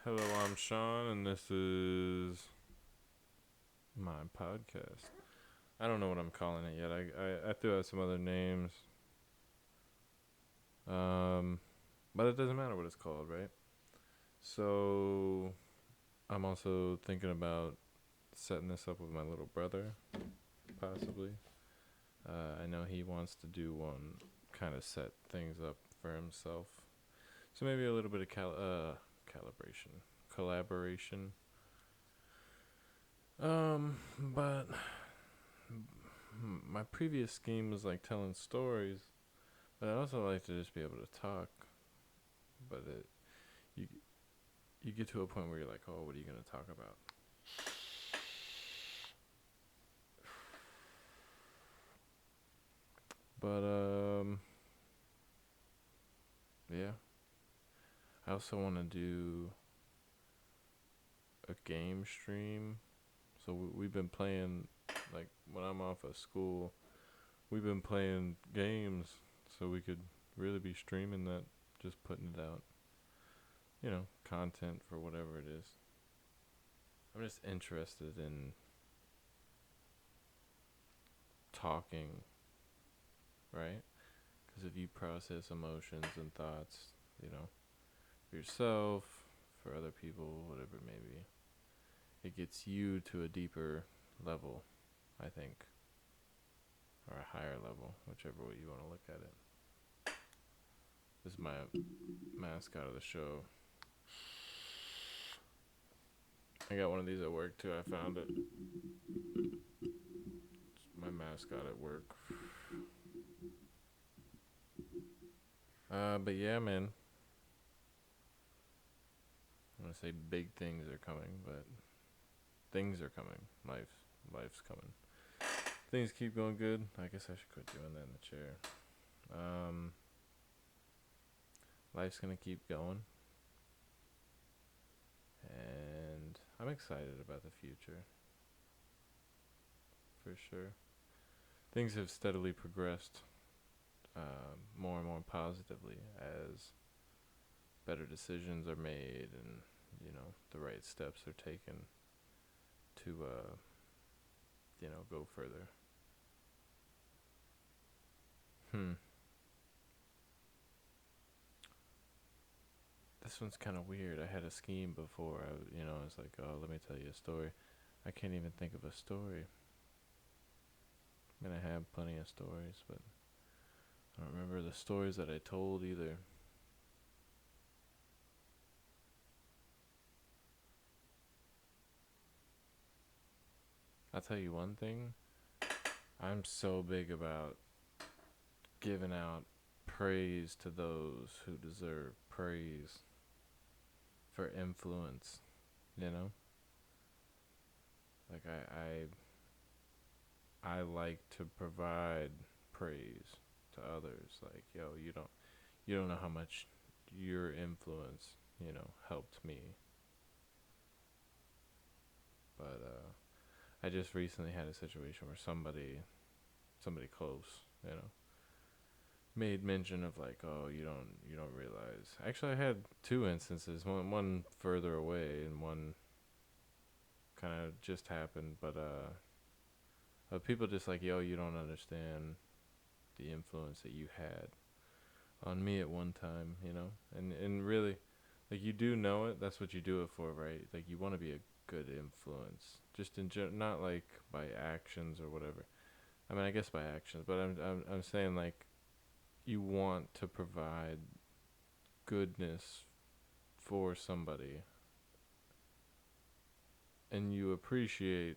Hello, I'm Sean, and this is my podcast. I don't know what I'm calling it yet. I threw out some other names, but it doesn't matter what it's called, right? So I'm also thinking about setting this up with my little brother, possibly. I know he wants to do one, kind of set things up for himself. So maybe a little bit of collaboration. But my previous scheme was like telling stories, but I also like to just be able to talk. But you you get to a point where you're like, oh, what are you gonna talk about? But yeah. I also want to do a game stream. So we've been playing, like when I'm off of school, we've been playing games, so we could really be streaming that, just putting it out. Content for whatever it is. I'm just interested in talking, right? Because if you process emotions and thoughts, for yourself, for other people, whatever it may be, it gets you to a deeper level, I think, or a higher level, whichever way you want to look at it. This is my mascot of the show. I got one of these at work too. I found it. It's my mascot at work. But yeah, man. I want to say big things are coming, but things are coming. Life's coming. Things keep going good. I guess I should quit doing that in the chair. Life's gonna keep going, and I'm excited about the future. For sure. Things have steadily progressed more and more positively as better decisions are made and, the right steps are taken to, go further. This one's kind of weird. I had a scheme before. I was like, oh, let me tell you a story. I can't even think of a story. I mean, I have plenty of stories, but I don't remember the stories that I told either. I'll tell you one thing. I'm so big about giving out praise to those who deserve praise for influence, you know? Like I like to provide praise to others. Like, yo, you don't know how much your influence, helped me. But I just recently had a situation where somebody close, made mention of like, oh, you don't realize. Actually, I had two instances. One further away, and one kind of just happened. But people just like, yo, you don't understand the influence that you had on me at one time, and really, like, you do know it. That's what you do it for, right? Like, you want to be a good influence, just not like by actions or whatever. I mean, I guess by actions, but I'm saying, like, you want to provide goodness for somebody, and you appreciate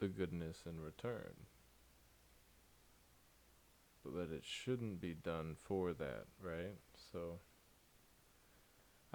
the goodness in return. But it shouldn't be done for that, right? So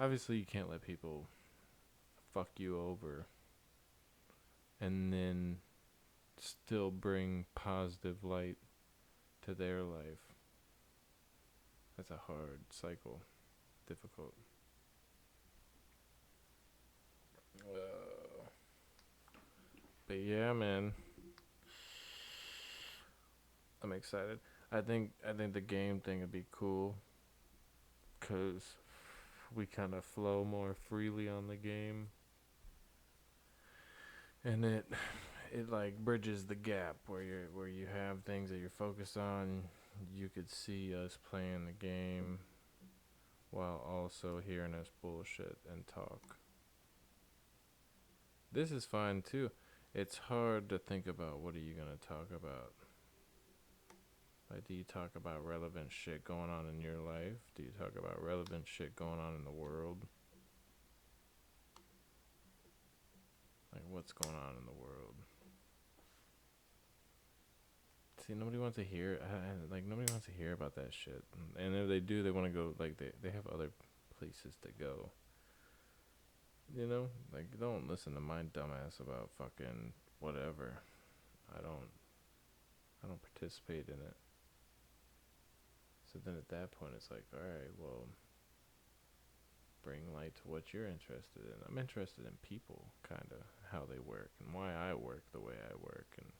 obviously you can't let people fuck you over and then still bring positive light to their life. That's a hard cycle. Difficult. But yeah, man, I'm excited. I think the game thing would be cool, cause we kind of flow more freely on the game, and it like bridges the gap where you have things that you're focused on. You could see us playing the game while also hearing us bullshit and talk. This is fine too. It's hard to think about what are you gonna talk about. Like, do you talk about relevant shit going on in your life? Do you talk about relevant shit going on in the world? Like, what's going on in the world? See, nobody wants to hear, nobody wants to hear about that shit. And if they do, they want to go, like, they have other places to go. You know? Like, don't listen to my dumbass about fucking whatever. I don't participate in it. So then at that point, it's like, alright, well, bring light to what you're interested in. I'm interested in people, kind of, how they work, and why I work the way I work, and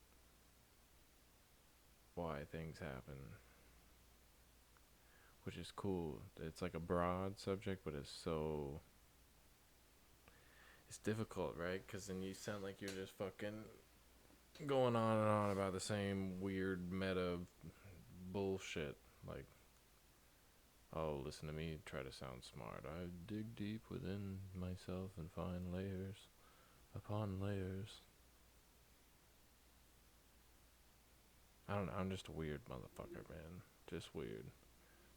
why things happen, which is cool. It's like a broad subject, but it's difficult, right? Because then you sound like you're just fucking going on and on about the same weird meta bullshit. Like, oh, listen to me try to sound smart. I dig deep within myself and find layers upon layers. I don't know, I'm just a weird motherfucker, man. Just weird.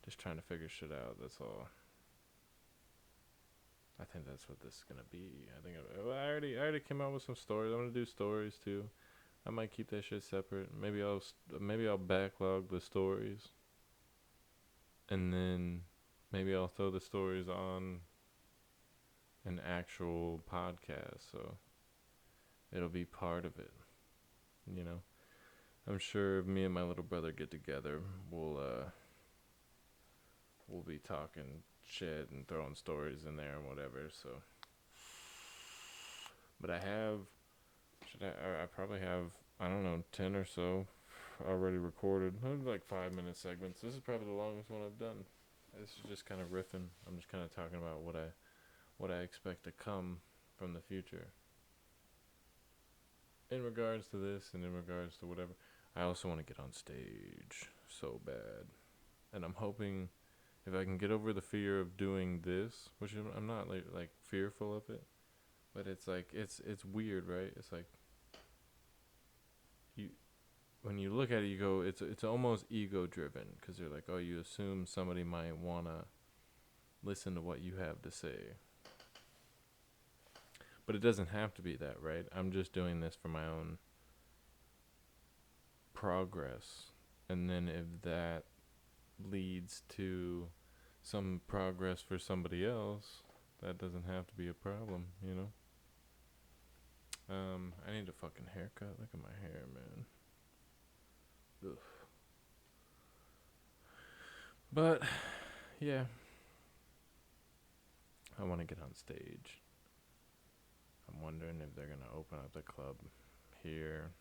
Just trying to figure shit out, that's all. I think that's what this is gonna be. I already came out with some stories. I'm gonna do stories too. I might keep that shit separate. Maybe I'll backlog the stories, and then maybe I'll throw the stories on an actual podcast, so it'll be part of it. You know, I'm sure if me and my little brother get together, we'll be talking shit and throwing stories in there and whatever. So, but I probably have, I don't know, 10 or so already recorded. Like 5-minute segments. This is probably the longest one I've done. This is just kind of riffing. I'm just kind of talking about what I expect to come from the future. In regards to this and in regards to whatever, I also want to get on stage so bad. And I'm hoping if I can get over the fear of doing this, which I'm not like fearful of it, but it's like it's weird, right? It's like when you look at it, you go, it's almost ego driven, because you're like, oh, you assume somebody might wanna listen to what you have to say, but it doesn't have to be that, right? I'm just doing this for my own progress, and then if that leads to some progress for somebody else, that doesn't have to be a problem, you know? I need a fucking haircut. Look at my hair, man. Ugh. But, yeah. I want to get on stage. I'm wondering if they're going to open up the club here.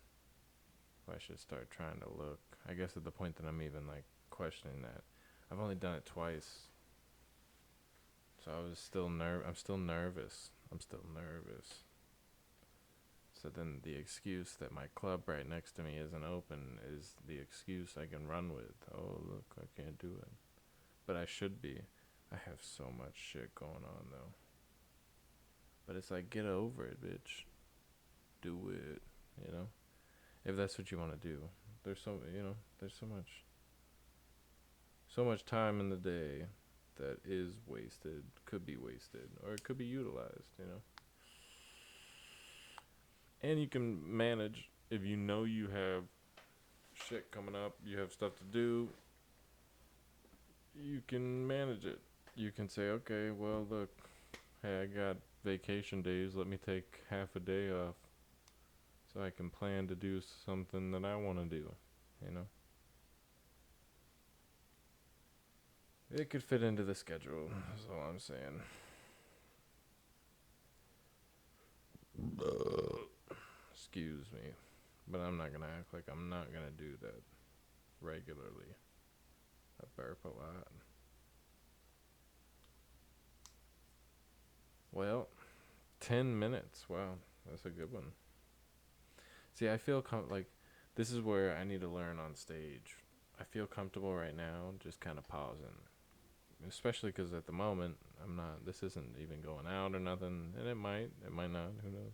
If I should start trying to look. I guess at the point that I'm even, like, questioning that. I've only done it twice. So I'm still nervous. So then the excuse that my club right next to me isn't open is the excuse I can run with. Oh, look, I can't do it. But I should be. I have so much shit going on, though. But it's like, get over it, bitch. Do it, you know? If that's what you want to do. There's so much time in the day that is wasted, could be wasted, or it could be utilized, you know? And you can manage, if you know you have shit coming up, you have stuff to do, you can manage it. You can say, okay, well, look, hey, I got vacation days, let me take half a day off so I can plan to do something that I want to do, you know? It could fit into the schedule, is all I'm saying. Excuse me. But I'm not going to act like I'm not going to do that regularly. I burp a lot. Well, 10 minutes. Wow, that's a good one. See, I feel like this is where I need to learn on stage. I feel comfortable right now just kind of pausing. Especially because at the moment, this isn't even going out or nothing. And it might not, who knows.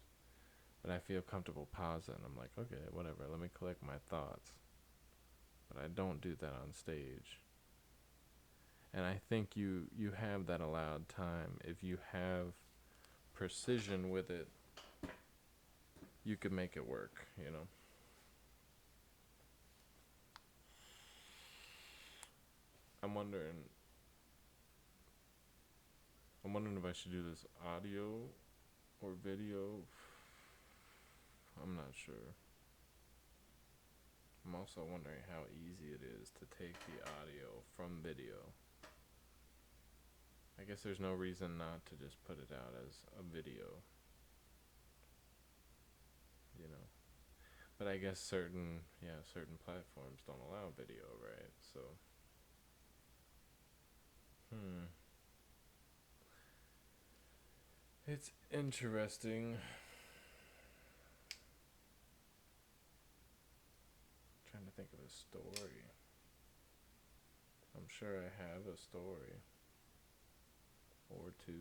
But I feel comfortable pausing. I'm like, okay, whatever, let me collect my thoughts. But I don't do that on stage. And I think you have that allowed time. If you have precision with it, you can make it work, you know. I'm wondering if I should do this audio or video. I'm not sure. I'm also wondering how easy it is to take the audio from video. I guess there's no reason not to just put it out as a video, you know. But I guess certain platforms don't allow video, right? So, it's interesting. Trying to think of a story. I'm sure I have a story or two.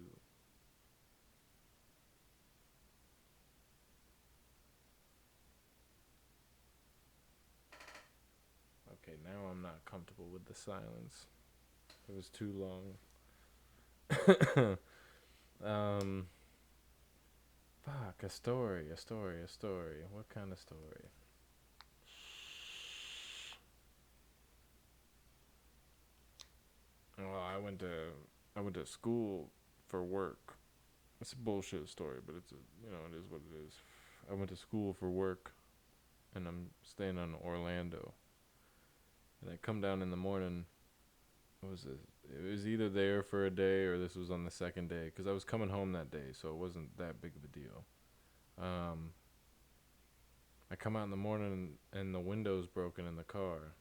Okay, now I'm not comfortable with the silence. It was too long. Fuck, a story. What kind of story? Well, I went to school for work. It's a bullshit story, but it is what it is. I went to school for work, and I'm staying in Orlando. And I come down in the morning. It was either there for a day or this was on the second day, because I was coming home that day, so it wasn't that big of a deal. I come out in the morning and the window's broken in the car.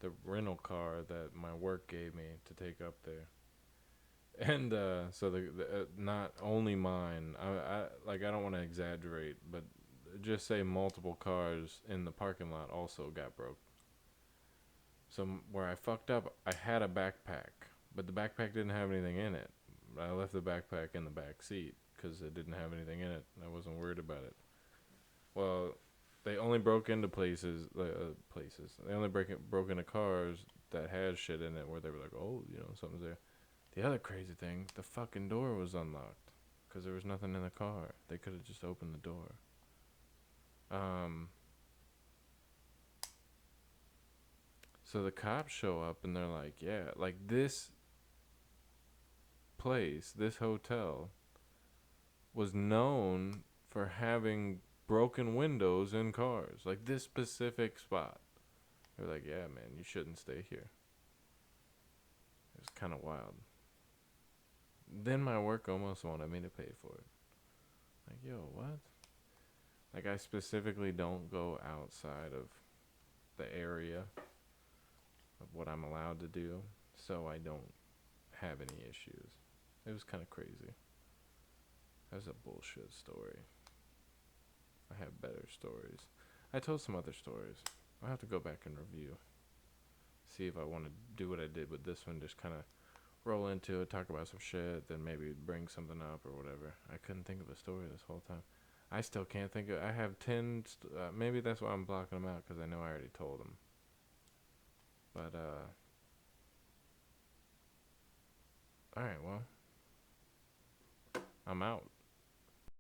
The rental car that my work gave me to take up there. And so the not only mine, I don't want to exaggerate, but just say multiple cars in the parking lot also got broke. So where I fucked up, I had a backpack, but the backpack didn't have anything in it. I left the backpack in the back seat because it didn't have anything in it. I wasn't worried about it. Well, they only broke into places. They only broke into cars that had shit in it where they were like, oh, something's there. The other crazy thing, the fucking door was unlocked because there was nothing in the car. They could have just opened the door. So the cops show up and they're like, yeah, like this place, this hotel was known for having broken windows in cars. Like this specific spot. They're like, yeah, man, you shouldn't stay here. It was kind of wild. Then my work almost wanted me to pay for it. Like, yo, what? Like, I specifically don't go outside of the area of what I'm allowed to do, so I don't have any issues. It was kind of crazy. That was a bullshit story. I have better stories. I told some other stories. I'll have to go back and review. See if I want to do what I did with this one, just kind of roll into it, talk about some shit, then maybe bring something up or whatever. I couldn't think of a story this whole time. I still can't think of. I have 10. Maybe that's why I'm blocking them out, because I know I already told them. But all right, well, I'm out.